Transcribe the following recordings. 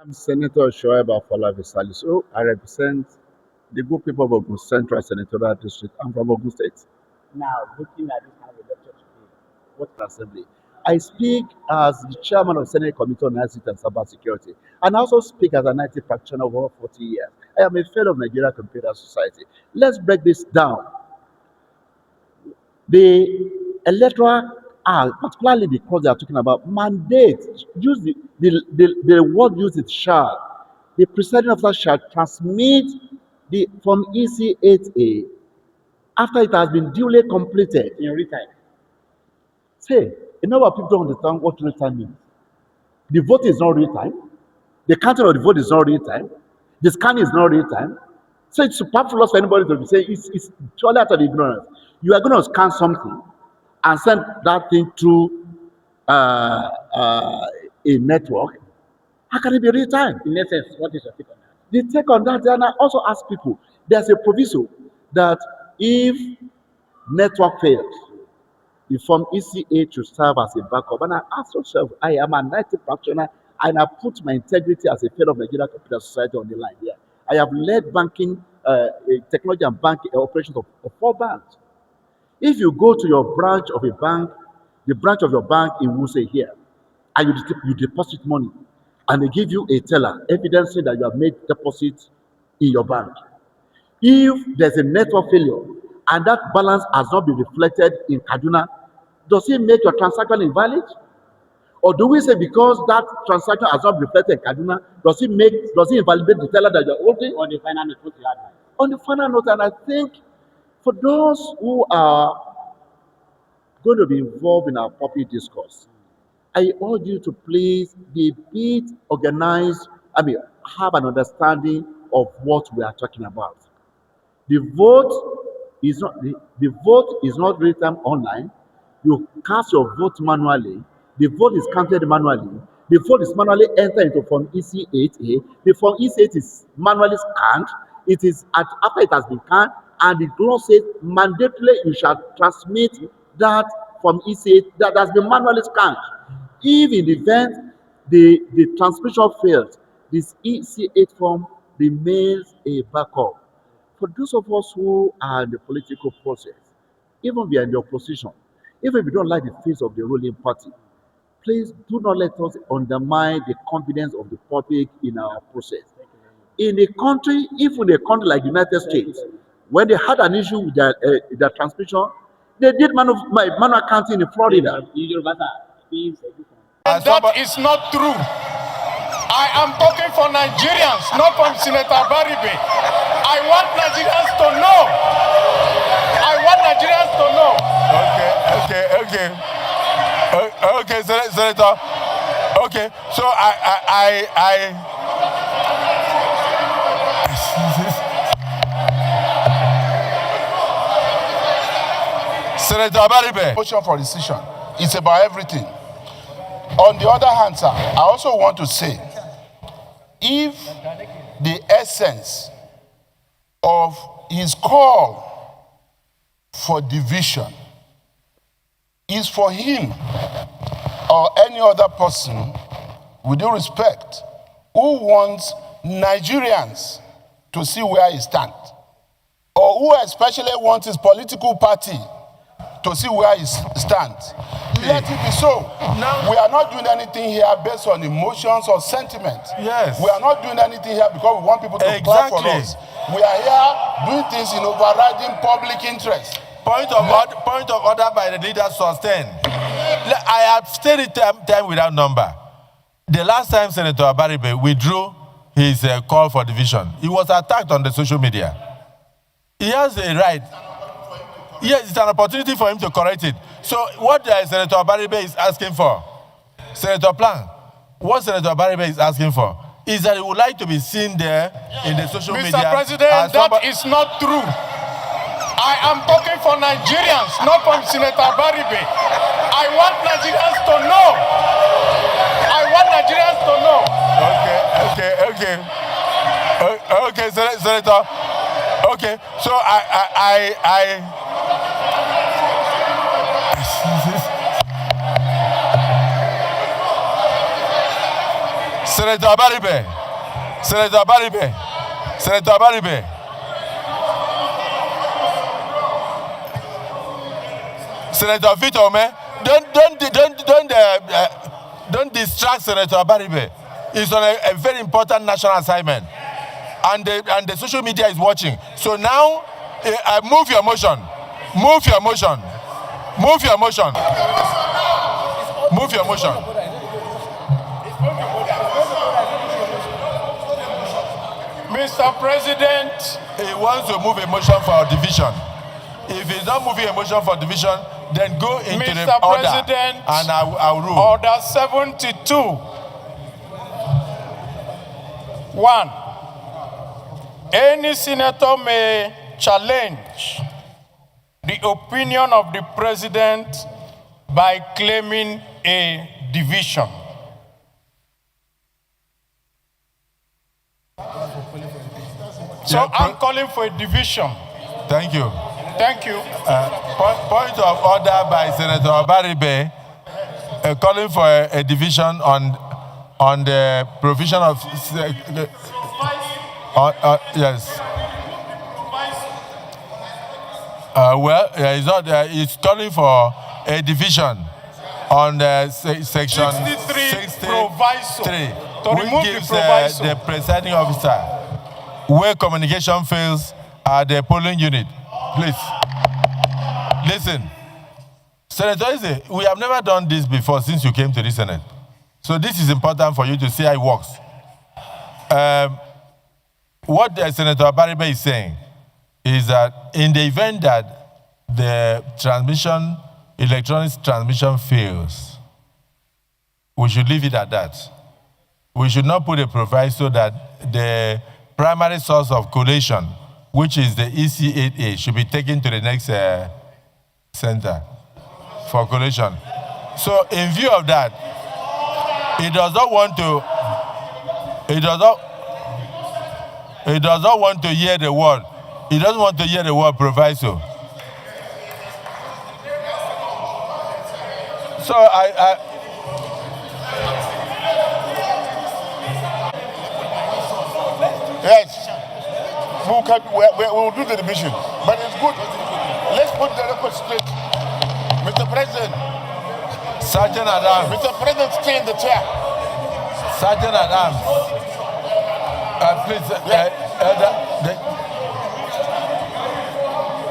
I'm Senator Shoaib Afolabi Salisu. I represent the good people of Ogun Central Senatorial District. I'm from Ogun State. Now, looking at this kind of elected today, what assembly? I speak as the chairman of Senate Committee on ICT and Cyber Security, and I also speak as an IT practitioner of over 40 years. I am a fellow of Nigeria Computer Society. Let's break this down. The electoral act, particularly because they are talking about mandate, use the word used it shall. The presiding officer shall transmit the from EC8A after it has been duly completed in real time. Say, a number of people don't understand what real time means. The vote is not real time. The counting of the vote is not real time. The scanning is not real time. So it's superfluous for anybody to say it's surely out of ignorance. You are going to scan something and send that thing through a network. How can it be real time? In essence, what is your take on that? The take on that, and I also ask people, there's a proviso that if network fails, the form ECA to serve as a backup. And I ask myself, I am an IT practitioner and I put my integrity as a fellow of Nigeria Computer Society on the line here. I have led banking, technology and banking operations of 4 banks. If you go to your branch of a bank, the branch of your bank in Wuse here, and you deposit money, and they give you a teller evidencing that you have made deposits in your bank. If there's a network failure and that balance has not been reflected in Kaduna, does it make your transaction invalid? Or do we say because that transaction has not been reflected in Kaduna, does it invalidate the teller that you're holding? On the final note, what you had? On the final note, and I think for those who are going to be involved in our public discourse, I urge you to please be a bit organized, have an understanding of what we are talking about. The vote is not real time online. You cast your vote manually. The vote is counted manually. The vote is manually entered into form EC8A. The form EC8 is manually scanned. It is after it has been scanned, and the law says mandatorily you shall transmit that from EC8 that has been manually scanned. If in the event the transmission fails, this EC8 form remains a backup. For those of us who are in the political process, even we are in the opposition, even if we don't like the face of the ruling party, please do not let us undermine the confidence of the public in our process. In a country, even a country like the United States, when they had an issue with their transmission, they did manual counting in Florida. And that is not true. I am talking for Nigerians, not from Senator Baribe. I want Nigerians to know. I want Nigerians to know. Okay, Senator. Okay, so Senator Baribe. Motion for decision. It's about everything. On the other hand, sir, I also want to say, if the essence of his call for division is for him or any other person, with due respect, who wants Nigerians to see where he stands, or who especially wants his political party to see where he stands, let it be so. Now, we are not doing anything here based on emotions or sentiment. Yes. We are not doing anything here because we want people to clap for us. We are here doing things in overriding public interest. Point of order by the leader sustained. I have stated time without number. The last time Senator Baribe withdrew his call for division, he was attacked on the social media. He has a right. Yes, it's an opportunity for him to correct it. So what Senator Baribe is asking for, Senator Plan, what Senator Baribe is asking for is that he would like to be seen there in the social media. Mr. President, that is not true. I am talking for Nigerians, not from Senator Baribe. I want Nigerians to know. I want Nigerians to know. Okay, Senator. Okay, so Senator Abaribe. Senator Abaribe. Senator Abaribe. Senator Vitome, don't distract Senator Abaribe. He's on a very important national assignment, and the social media is watching. So now, move your motion. Move your motion. Move your motion. Move your motion. Mr. President, He wants to move a motion for division. If he's not moving a motion for division, then go into Mr. the order, President, and I'll rule. Order 72. 1. Any senator may challenge the opinion of the president by claiming a division. So Yeah, I'm calling for a division. Thank you. Thank you. Point of order by Senator Abaribe, calling for a division on the provision of yes. It's not. It's calling for a division on the section 63 proviso. To which remove gives the proviso. the presiding officer where communication fails at the polling unit. Please listen, Senator Eze. We have never done this before since you came to the Senate, so this is important for you to see how it works. What Senator Abaribe is saying is that in the event that the electronic transmission fails, we should leave it at that. We should not put a proviso that the primary source of collation, which is the EC8A, should be taken to the next center for collation. So in view of that, he does not want to hear the word. He doesn't want to hear the word proviso. So Yes. We'll do the division. But it's good. Let's put the record straight. Mr. President. Sergeant Adams. Mr. President, stay in the chair. Sergeant Adams. Please.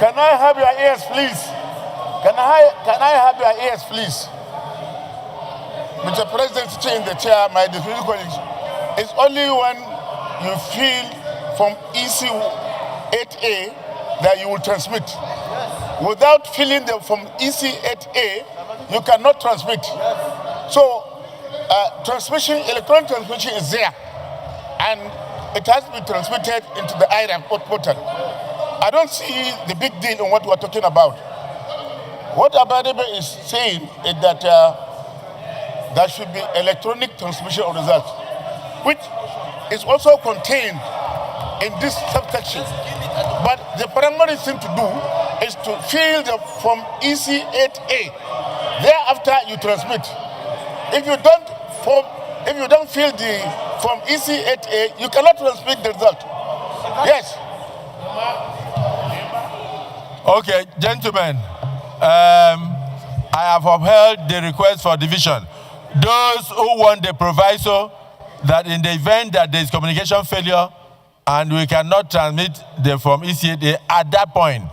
Can I have your ears, please? Can I have your ears, please? Mr. President, stay in the chair, my distinguished colleagues. It's only when you feel from EC8A that you will transmit. Without feeling from EC8A, you cannot transmit. So, electronic transmission is there, and it has to be transmitted into the IRAM portal. I don't see the big deal in what we're talking about. What Abaribe is saying is that there should be electronic transmission of results, which is also contained in this subsection. But the primary thing to do is to fill the from EC8A. Thereafter, you transmit. If you don't fill the from EC8A, you cannot transmit the result. Yes. Okay, gentlemen, I have upheld the request for division. Those who want the proviso that in the event that there is communication failure and we cannot transmit the from EC8A at that point,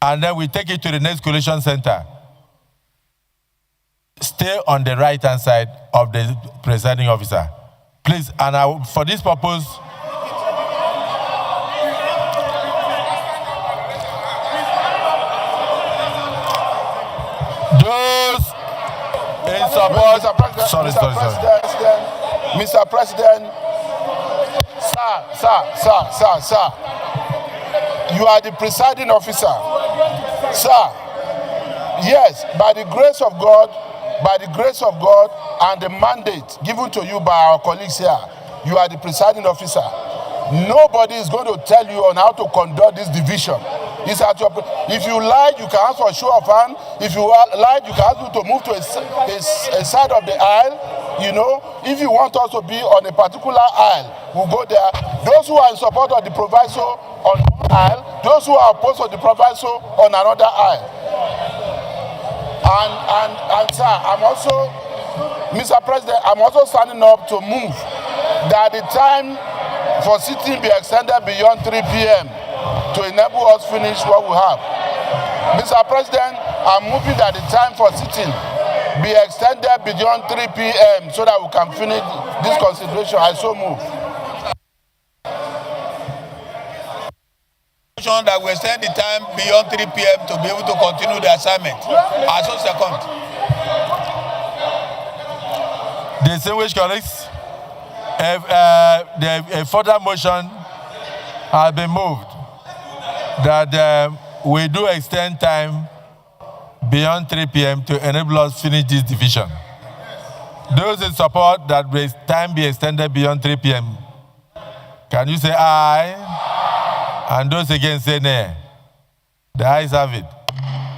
and then we take it to the next collation center, stay on the right-hand side of the presiding officer. Please, and for this purpose, those in support. Mr. President, sir, you are the presiding officer. Sir, yes, by the grace of God and the mandate given to you by our colleagues here, you are the presiding officer. Nobody is going to tell you on how to conduct this division. If you like, you can ask for a show of hand. If you like, you can ask you to move to a side of the aisle. You know, if you want us to be on a particular aisle, we'll go there. Those who are in support of the proviso on one aisle, those who are opposed to the proviso on another aisle. And sir, I'm also, Mr. President, I'm also standing up to move that the time for sitting be extended beyond 3 p.m. to enable us finish what we have. Mr. President, I'm moving that the time for sitting be extended beyond 3 p.m. so that we can finish this consideration. I so move. That we extend the time beyond 3 p.m. to be able to continue the assignment. I so second. Distinguished colleagues, a further motion has been moved that we do extend time beyond 3 p.m. to enable us finish this division. Those in support that time be extended beyond 3 p.m., can you say aye? And those against say nay. The ayes have it.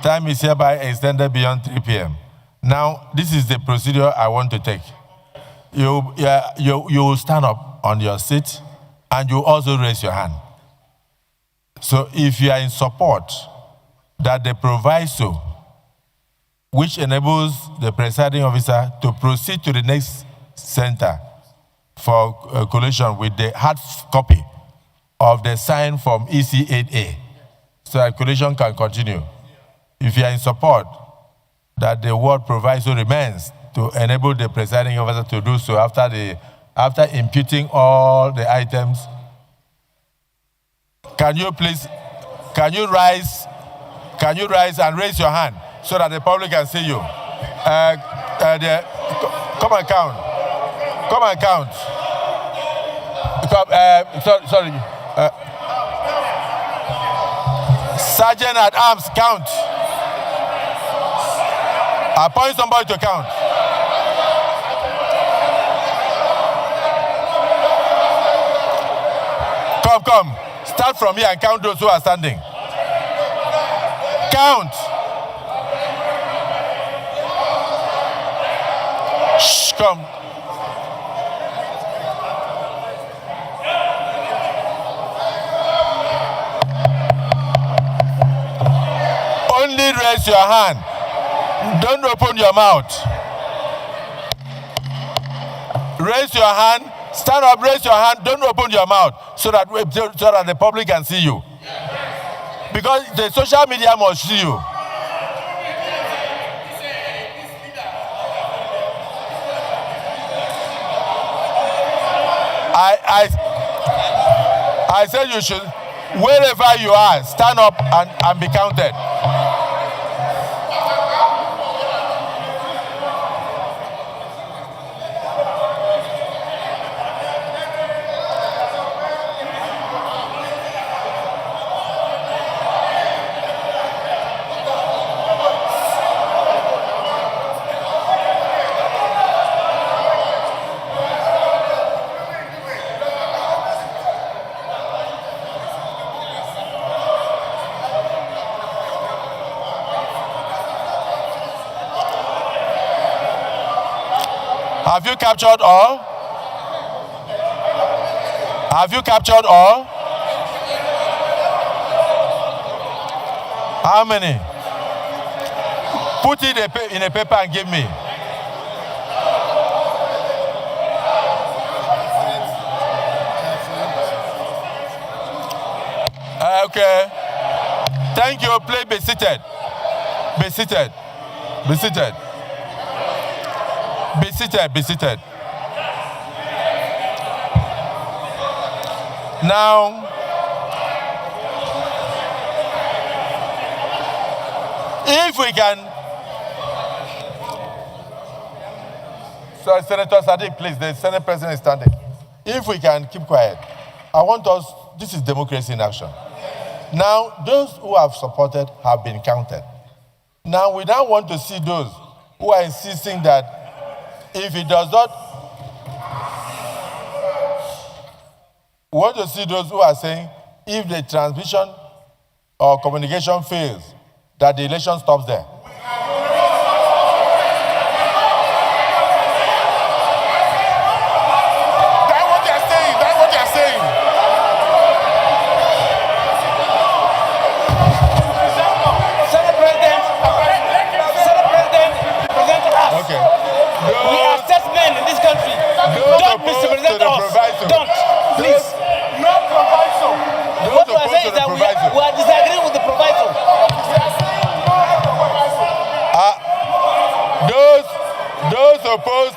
Time is hereby extended beyond 3 p.m. Now, this is the procedure I want to take. You will stand up on your seat and you also raise your hand. So if you are in support that the proviso, which enables the presiding officer to proceed to the next center for collation with the hard copy of the sign from EC 8A, so that collation can continue. If you are in support that the word proviso remains to enable the presiding officer to do so after imputing all the items, can you rise and raise your hand so that the public can see you? Come and count. Come and count. Sorry. Sergeant at arms, count. Appoint somebody to count. Come. Start from here and count those who are standing. Count. Shh, come. Only raise your hand. Don't open your mouth. Raise your hand. Stand up, raise your hand. Don't open your mouth so that the public can see you. Because the social media must see you. I said you should, wherever you are, stand up and be counted. Have you captured all? Have you captured all? How many? Put it in a paper and give me. Okay. Thank you. Please be seated. Be seated. Be seated. Be seated, be seated. Now, if we can, sorry, Senator Sadiq, please, the Senate President is standing. If we can keep quiet, I want us, this is democracy in action. Now, those who have supported have been counted. Now, we now want to see those who are insisting that if it does not, we want to see those who are saying if the transmission or communication fails, that the election stops there.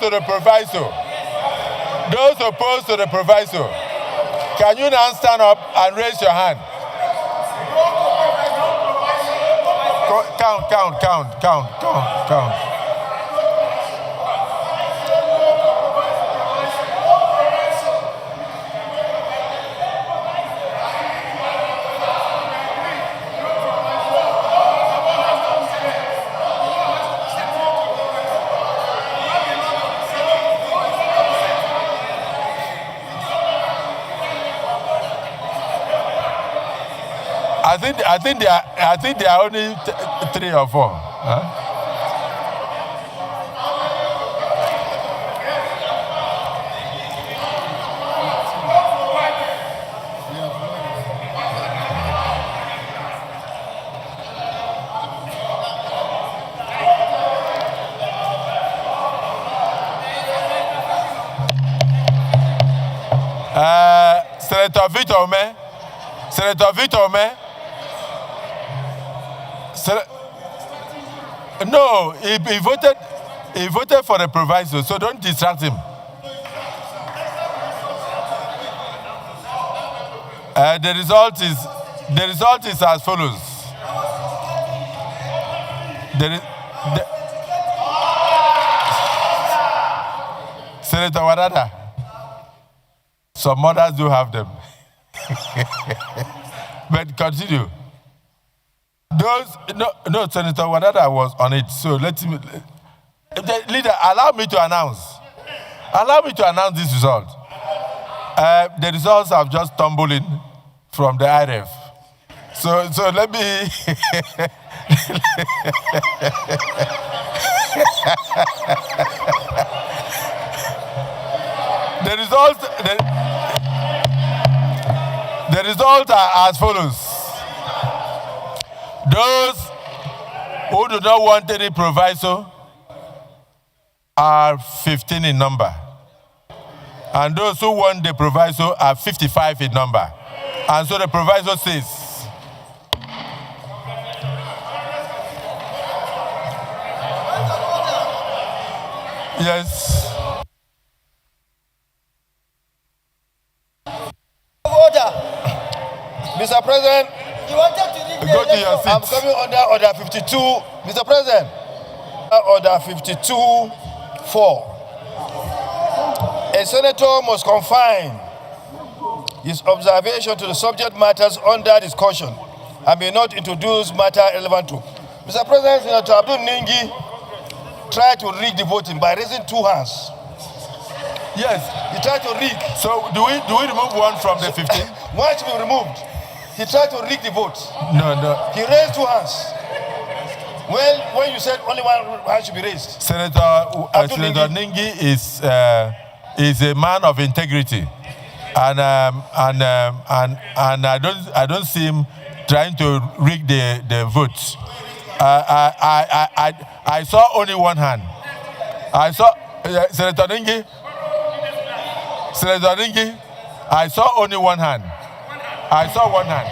to the proviso, those opposed to the proviso, can you now stand up and raise your hand? Count. I think there are only 3 or 4. Huh? Senator Victor Ome. No, he voted for the proviso, so don't distract him. The result is as follows. Senator Wadada. Some mothers do have them. But continue. Senator Wadada was on it. So let him. Leader, allow me to announce this result. The results have just tumbled in from the IRF. So let me. The results are as follows. Those who do not want any proviso are 15 in number. And those who want the proviso are 55 in number. And so the proviso says, yes. Order. Mr. President, you wanted to read Go to your seat. I'm coming under Order 52. Mr. President, Order 52-4. A senator must confine his observation to the subject matters under discussion and may not introduce matter relevant to. Mr. President, Senator Abdul Ningi tried to rig the voting by raising 2 hands. Yes. He tried to rig. So do we remove one from the 15? One should be removed. He tried to rig the vote. No. He raised 2 hands. When you said only 1 hand should be raised. Senator Ningi is a man of integrity, and I don't see him trying to rig the votes. I saw only 1 hand. I saw Senator Ningi. I saw only 1 hand. I saw 1 hand.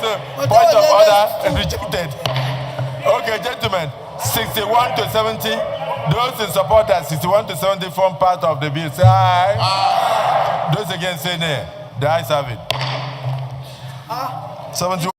so point of order rejected. Okay, gentlemen, 61 to 70. Those in support that 61 to 70 form part of the bill, say aye. Those against say nay. The ayes have it. 71.